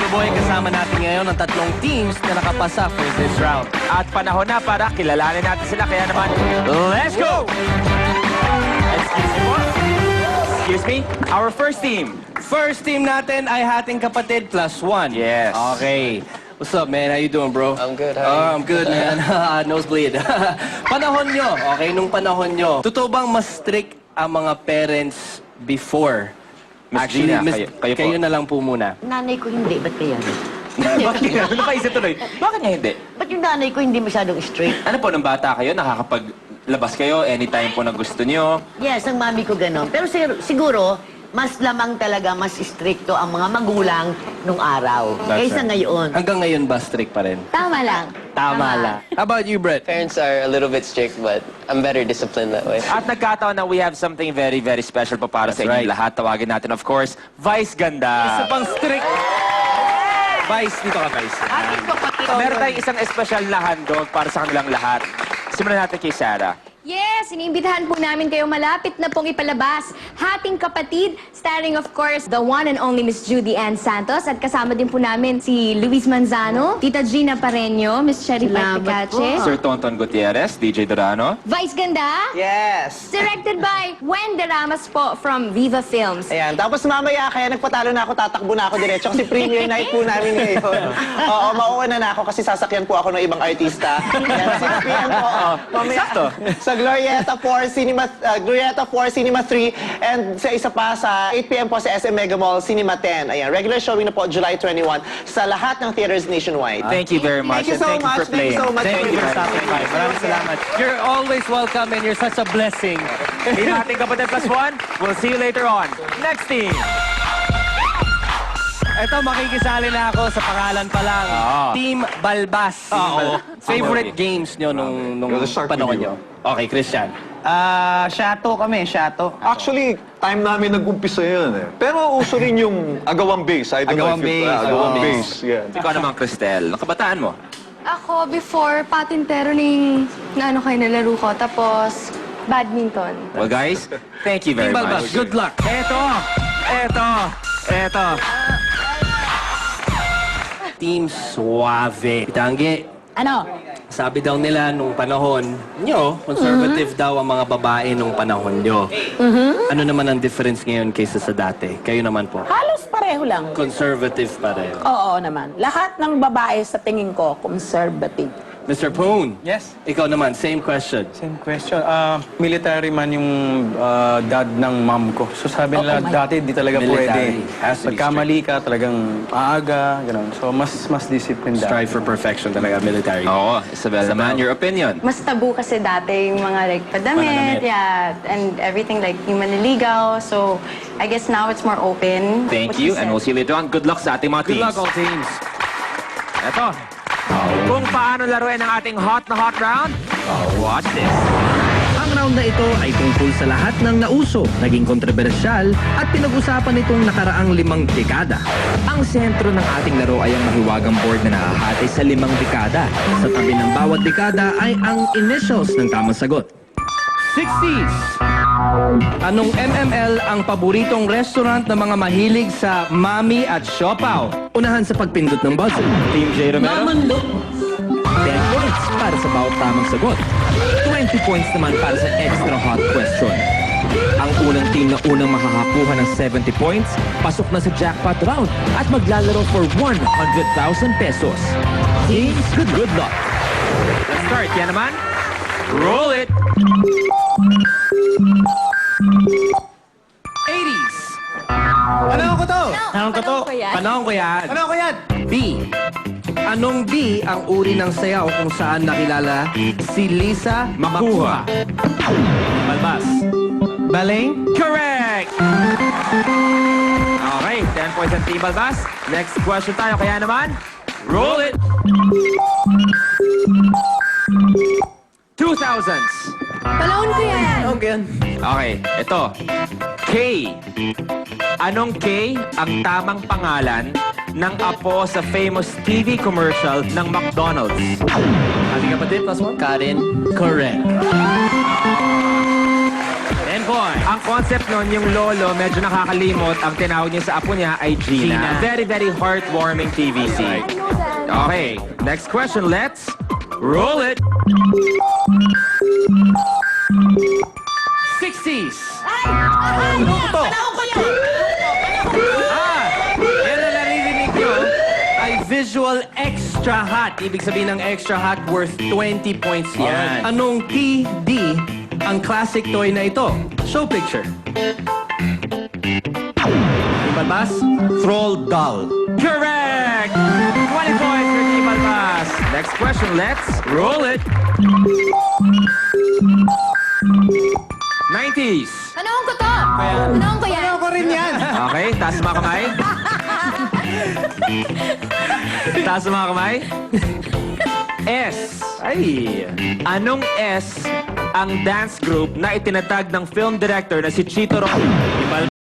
Boy, kasama natin ngayon ang tatlong teams na nakapasa for this round. At panahon na para kilalanin natin sila. Kaya naman, let's go! Excuse me po. Excuse me. Our first team. First team natin ay Hating Kapatid +1. Yes. Okay. What's up, man? How you doing, bro? I'm good, how are you? I'm good, man. Nosebleed. Panahon nyo. Okay, nung panahon nyo. Totoo bang mas strict ang mga parents before? Miss Actually, Gina, kayo po. kayo na lang po muna. Nanay ko hindi, ba't kaya? Bakit nga? Napaisip tuloy. Bakit nga hindi? Ba't yung nanay ko hindi masyadong straight? Ano po, nung bata kayo, nakakapaglabas kayo anytime po na gusto nyo? Yes, ang mami ko ganon. Pero siguro, mas lamang talaga, mas stricto ang mga magulang nung araw. That's Kaysa right. ngayon. Hanggang ngayon ba strict pa rin? Tama lang. Tama lang. How about you, Brett? Parents are a little bit strict, but I'm better disciplined that way. At nagkataon na we have something very, very special pa para sa That's inyong right. lahat. Tawagin natin, of course, Vice Isa Ganda. pang strict. Vice, dito ka, Vice. Meron tayong isang espesyal na handog para sa kanilang lahat. Simulan natin kay Sarah. Yes, iniimbitahan po namin kayo malapit na pong ipalabas. Hating Kapatid, starring of course the one and only Miss Judy Ann Santos. At kasama din po namin si Luis Manzano, Tita Gina Pareño, Miss Cherry Salamat Particache, po. Sir Tonton Gutierrez, DJ Dorano. Vice Ganda, Yes! directed by Wen Deramas po from Viva Films. Ayan, tapos mamaya, kaya nagpatalo na ako, tatakbo na ako diretso kasi premiere night po namin ngayon. Oo, mauuna na ako kasi sasakyan po ako ng ibang artista. Ayan, 6 p.m. po. Mamaya, Sakto. sa Glorieta 4 Cinema 3 and sa isa pa sa 8 p.m. po sa SM Mega Mall Cinema 10. Ayan, regular showing na po July 21 sa lahat ng theaters nationwide. Thank you very much. Thank you so and much. for playing. Thank you so much. Thank you for stopping by. Maraming salamat. You're always welcome and you're such a blessing. In Hating Kapatid +1, we'll see you later on. Next team. Ito, makikisali na ako sa pangalan pa lang. Oo. Team Balbas. Favorite games nyo nung panahon nyo? Okay, Christian. Shato kami, shato. Actually, time namin nag-umpisa yan eh. Pero uso rin yung agawang base. I don't Agawang know if base, agawang oo. base, yeah. Ikaw naman, Cristel. Nakabataan mo. Ako, before, patinteroning na ano kayo nalaro ko. Tapos, badminton. Well, guys, thank you very Team Balbas, much. good luck. Eto. Team Suave. Tanggi, Ano? sabi daw nila nung panahon nyo, conservative daw ang mga babae nung panahon nyo. Ano naman ang difference ngayon kaysa sa dati? Kayo naman po. Halos pareho lang. Conservative pa rin. Oo naman. Lahat ng babae sa tingin ko, conservative. Mr. Poon, Yes, ikaw naman, same question. same question. Military man yung dad ng mom ko. So sabi nila, dati di talaga Military. pwede. Has to be Pagkamali ka, talagang aaga, gano'n. So mas disciplined dati. Strive for perfection talaga, military. Oo, Isabel naman, your opinion. Mas tabu kasi dati yung mga like padamit, yeah, and everything like yung maniligaw. So, I guess now it's more open. Thank What you, he and said. we'll see you later on. Good luck sa ating mga Good teams. luck all teams. Ito, kung paano laruin ang ating hot na hot round, watch this. Ang round na ito ay tungkol sa lahat ng nauso, naging kontrobersyal at pinag-usapan nitong nakaraang 5 dekada. Ang sentro ng ating laro ay ang mahiwagang board na nakahati sa 5 dekada. Sa tabi ng bawat dekada ay ang initials ng tamang sagot. 60s. Anong MML ang paboritong restaurant ng mga mahilig sa mami at siopaw? Unahan sa pagpindot ng buzzer. Team J. Romero. 10 points para sa bawat tamang sagot. 20 points naman para sa extra hot question. Ang unang team na unang makakakuha ng 70 points, pasok na sa jackpot round at maglalaro for 100,000 pesos. Teams, good luck! Let's start. Yan naman. Roll it. 80s. Panahon ko to. Panahon ko yan. Panahon ko yan. Ano ko yan? B. Anong B ang uri ng sayaw kung saan nakilala si Lisa Makuha? Balbas. Baling? Correct! Okay, 10 points ang Team Balbas. Next question tayo. Kaya naman, roll it. 2000s. Panahon ko yan. Okay, ito. K. Anong K ang tamang pangalan ng apo sa famous TV commercial ng McDonald's? Hating Kapatid +1. Karen. Correct. 10 point. Ang concept nun, yung lolo, medyo nakakalimot. Ang tinawag niya sa apo niya ay Gina. Gina. Very, very heartwarming TVC. Okay, next question. Let's roll it. 60s! Panahon ko yan! Yan na naririnig nyo ay visual extra hot. Ibig sabihin ng extra hot worth 20 points yan. Anong TD ang classic toy na ito? Show picture. Team Balbas? Troll doll. Correct! 20 points for Team Balbas. Next question. Let's roll it. 90s. Panahon ko to! Panahon ko yan! Ako rin yan. Okay, taas mga kamay. Taas mga kamay. S. Ay. Anong S ang dance group na itinatag ng film director na si Chito Ron?